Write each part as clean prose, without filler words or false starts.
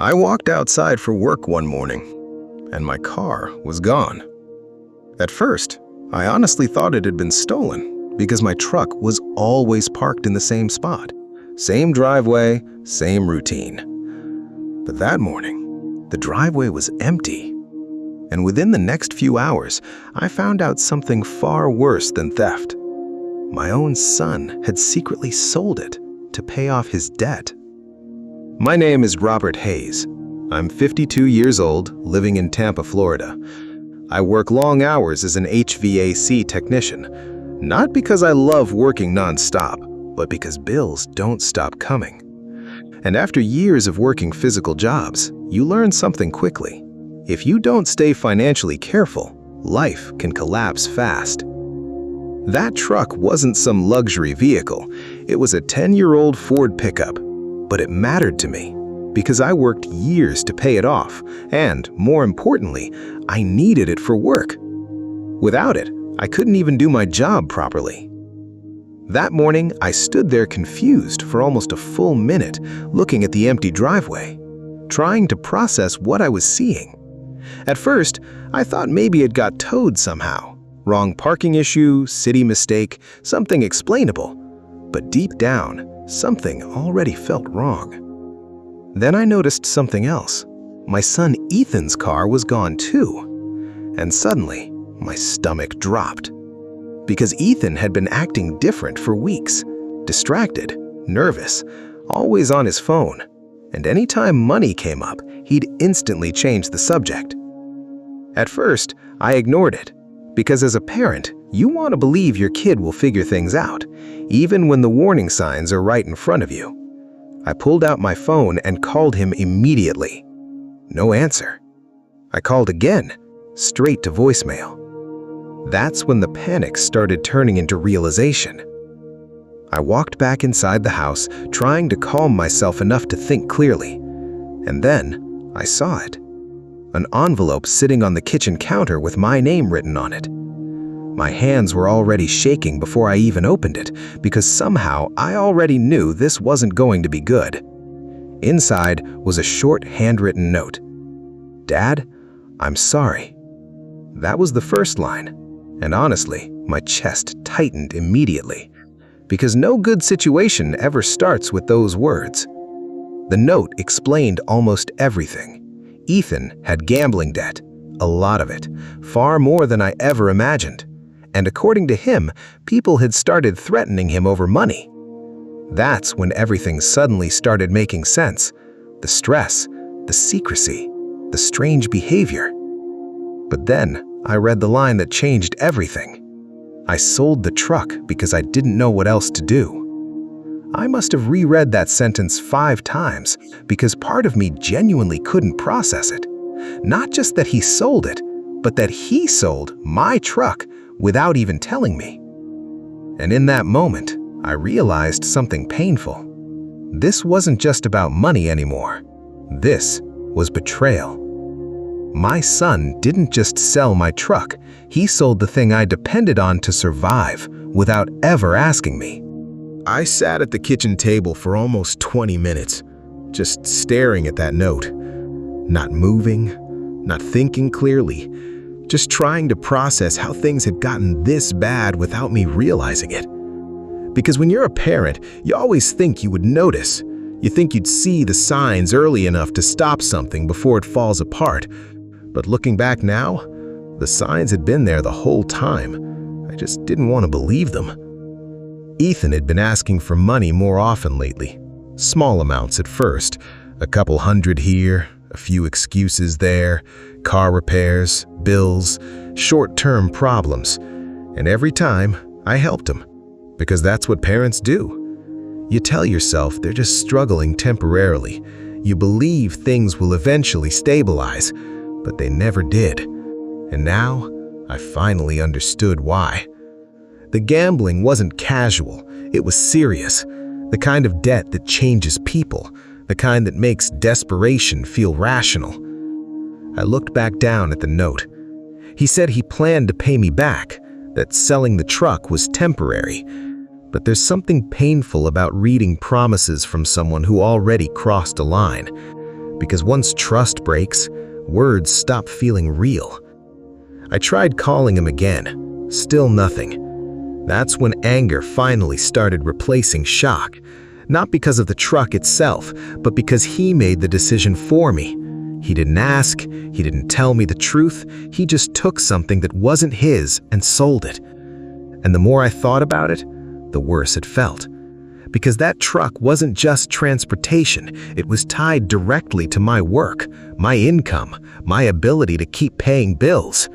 I walked outside for work one morning, and my car was gone. At first, I honestly thought it had been stolen because my truck was always parked in the same spot. Same driveway, same routine. But that morning, the driveway was empty. And within the next few hours, I found out something far worse than theft. My own son had secretly sold it to pay off his debt. My name is Robert Hayes. I'm 52 years old, living in Tampa, Florida. I work long hours as an HVAC technician, not because I love working non-stop, but because bills don't stop coming. And after years of working physical jobs, you learn something quickly. If you don't stay financially careful, life can collapse fast. That truck wasn't some luxury vehicle. It was a 10-year-old Ford pickup. But it mattered to me because I worked years to pay it off, and more importantly, I needed it for work. Without it, I couldn't even do my job properly. That morning, I stood there confused for almost a full minute, looking at the empty driveway, trying to process what I was seeing. At first, I thought maybe it got towed somehow. Wrong parking issue, city mistake, something explainable. But deep down, something already felt wrong. Then I noticed something else. My son Ethan's car was gone too. And suddenly, my stomach dropped. Because Ethan had been acting different for weeks. Distracted, nervous, always on his phone. And anytime money came up, he'd instantly change the subject. At first, I ignored it. Because as a parent, you want to believe your kid will figure things out, even when the warning signs are right in front of you. I pulled out my phone and called him immediately. No answer. I called again, straight to voicemail. That's when the panic started turning into realization. I walked back inside the house, trying to calm myself enough to think clearly. And then I saw it. An envelope sitting on the kitchen counter with my name written on it. My hands were already shaking before I even opened it, because somehow I already knew this wasn't going to be good. Inside was a short handwritten note. "Dad, I'm sorry." That was the first line, and honestly, my chest tightened immediately, because no good situation ever starts with those words. The note explained almost everything. Ethan had gambling debt, a lot of it, far more than I ever imagined. And according to him, people had started threatening him over money. That's when everything suddenly started making sense. The stress, the secrecy, the strange behavior. But then I read the line that changed everything. I sold the truck because I didn't know what else to do. I must have reread that sentence 5 times because part of me genuinely couldn't process it. Not just that he sold it, but that he sold my truck without even telling me. And in that moment, I realized something painful. This wasn't just about money anymore. This was betrayal. My son didn't just sell my truck, he sold the thing I depended on to survive without ever asking me. I sat at the kitchen table for almost 20 minutes, just staring at that note. Not moving, not thinking clearly, just trying to process how things had gotten this bad without me realizing it. Because when you're a parent, you always think you would notice. You think you'd see the signs early enough to stop something before it falls apart. But looking back now, the signs had been there the whole time. I just didn't want to believe them. Ethan had been asking for money more often lately. Small amounts at first, a couple hundred here, a few excuses there, car repairs, bills, short-term problems. And every time, I helped him. Because that's what parents do. You tell yourself they're just struggling temporarily. You believe things will eventually stabilize, but they never did. And now, I finally understood why. The gambling wasn't casual, it was serious. The kind of debt that changes people, the kind that makes desperation feel rational. I looked back down at the note. He said he planned to pay me back, that selling the truck was temporary. But there's something painful about reading promises from someone who already crossed a line. because once trust breaks, words stop feeling real. I tried calling him again, still nothing. That's when anger finally started replacing shock, not because of the truck itself, but because he made the decision for me. He didn't ask, he didn't tell me the truth, he just took something that wasn't his and sold it. And the more I thought about it, the worse it felt. Because that truck wasn't just transportation, it was tied directly to my work, my income, my ability to keep paying bills.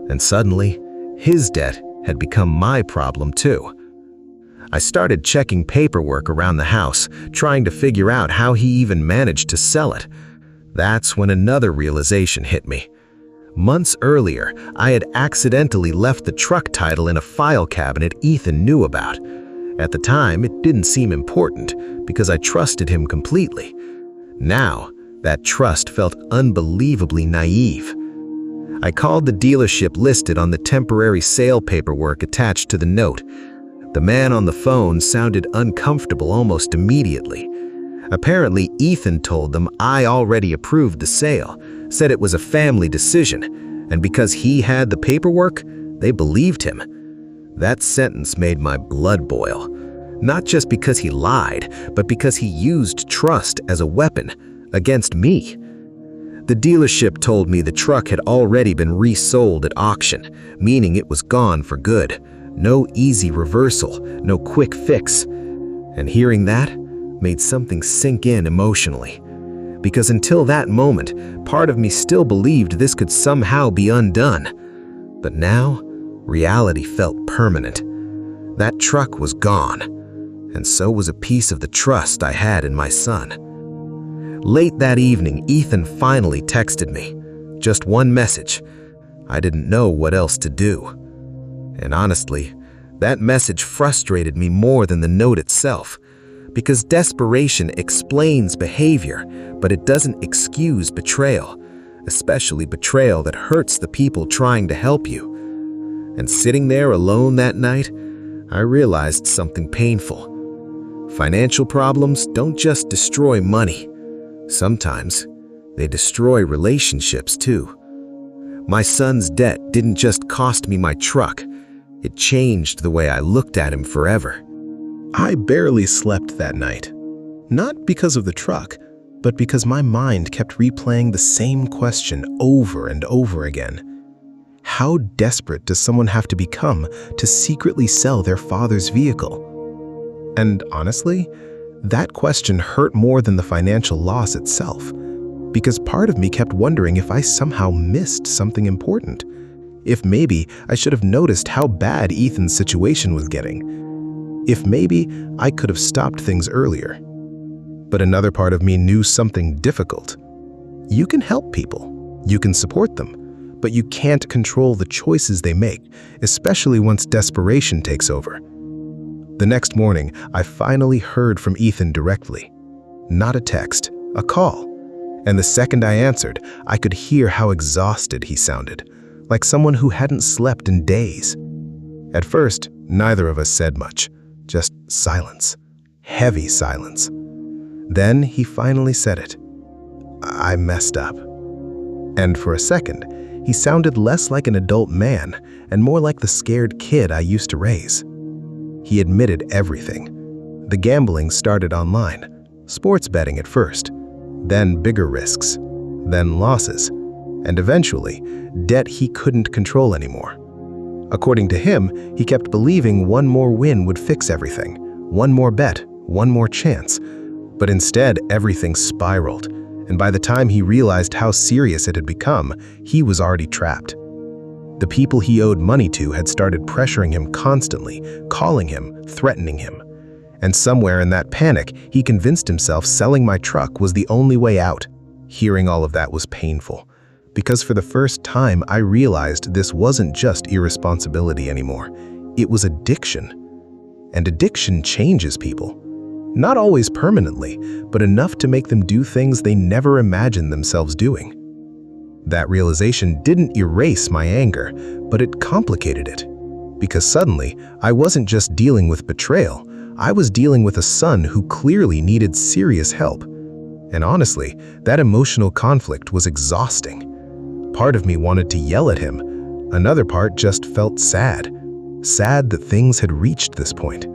And suddenly, his debt had become my problem too. I started checking paperwork around the house, trying to figure out how he even managed to sell it. That's when another realization hit me. Months earlier, I had accidentally left the truck title in a file cabinet Ethan knew about. At the time, it didn't seem important because I trusted him completely. Now, that trust felt unbelievably naive. I called the dealership listed on the temporary sale paperwork attached to the note. The man on the phone sounded uncomfortable almost immediately. Apparently, Ethan told them I already approved the sale, said it was a family decision, and because he had the paperwork, they believed him. That sentence made my blood boil, not just because he lied, but because he used trust as a weapon against me. The dealership told me the truck had already been resold at auction, meaning it was gone for good. No easy reversal, no quick fix. And hearing that made something sink in emotionally. Because until that moment, part of me still believed this could somehow be undone. But now, reality felt permanent. That truck was gone, and so was a piece of the trust I had in my son. Late that evening, Ethan finally texted me. Just one message. I didn't know what else to do. And honestly, that message frustrated me more than the note itself. Because desperation explains behavior, but it doesn't excuse betrayal, especially betrayal that hurts the people trying to help you. And sitting there alone that night, I realized something painful. Financial problems don't just destroy money. Sometimes they destroy relationships too. My son's debt didn't just cost me my truck, it changed the way I looked at him forever. I barely slept that night. Not because of the truck, but because my mind kept replaying the same question over and over again. How desperate does someone have to become to secretly sell their father's vehicle? And honestly, that question hurt more than the financial loss itself, because part of me kept wondering if I somehow missed something important. If maybe I should have noticed how bad Ethan's situation was getting. If maybe I could have stopped things earlier. But another part of me knew something difficult. You can help people, you can support them, but you can't control the choices they make, especially once desperation takes over. The next morning, I finally heard from Ethan directly. Not a text, a call. And the second I answered, I could hear how exhausted he sounded, like someone who hadn't slept in days. At first, neither of us said much, just silence, heavy silence. Then he finally said it. I messed up. And for a second, he sounded less like an adult man and more like the scared kid I used to raise. He admitted everything. The gambling started online, sports betting at first, then bigger risks, then losses, and eventually, debt he couldn't control anymore. According to him, he kept believing one more win would fix everything, one more bet, one more chance. But instead, everything spiraled, and by the time he realized how serious it had become, he was already trapped. The people he owed money to had started pressuring him constantly, calling him, threatening him. And somewhere in that panic, he convinced himself selling my truck was the only way out. Hearing all of that was painful, because for the first time I realized this wasn't just irresponsibility anymore. It was addiction. And addiction changes people. Not always permanently, but enough to make them do things they never imagined themselves doing. That realization didn't erase my anger, but it complicated it. Because suddenly, I wasn't just dealing with betrayal, I was dealing with a son who clearly needed serious help. And honestly, that emotional conflict was exhausting. Part of me wanted to yell at him. Another part just felt sad. Sad that things had reached this point.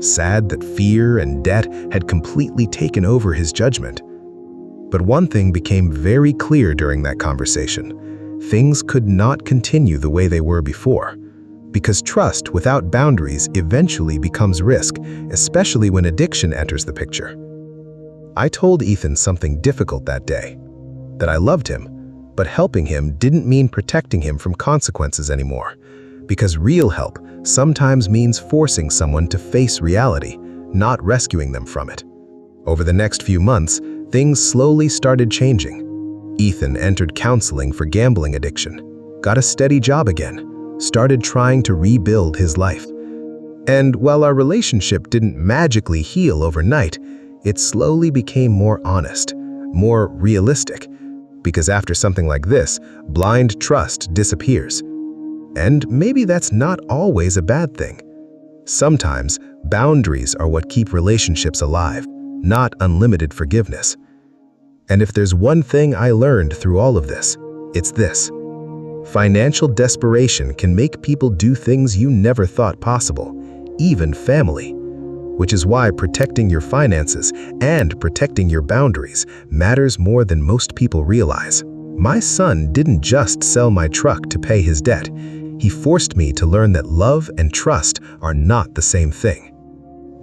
Sad that fear and debt had completely taken over his judgment. But one thing became very clear during that conversation. Things could not continue the way they were before. Because trust without boundaries eventually becomes risk, especially when addiction enters the picture. I told Ethan something difficult that day. That I loved him, but helping him didn't mean protecting him from consequences anymore. Because real help sometimes means forcing someone to face reality, not rescuing them from it. Over the next few months, things slowly started changing. Ethan entered counseling for gambling addiction, got a steady job again, started trying to rebuild his life. And while our relationship didn't magically heal overnight, it slowly became more honest, more realistic. Because after something like this, blind trust disappears. And maybe that's not always a bad thing. Sometimes, boundaries are what keep relationships alive, not unlimited forgiveness. And if there's one thing I learned through all of this, it's this. Financial desperation can make people do things you never thought possible, even family. Which is why protecting your finances and protecting your boundaries matters more than most people realize. My son didn't just sell my truck to pay his debt. He forced me to learn that love and trust are not the same thing.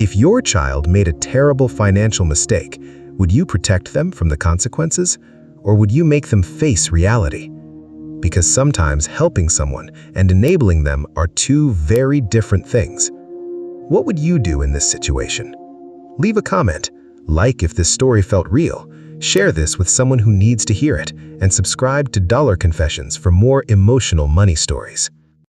If your child made a terrible financial mistake, would you protect them from the consequences? Or would you make them face reality? Because sometimes helping someone and enabling them are two very different things. What would you do in this situation? Leave a comment, like if this story felt real, share this with someone who needs to hear it, and subscribe to Dollar Confessions for more emotional money stories.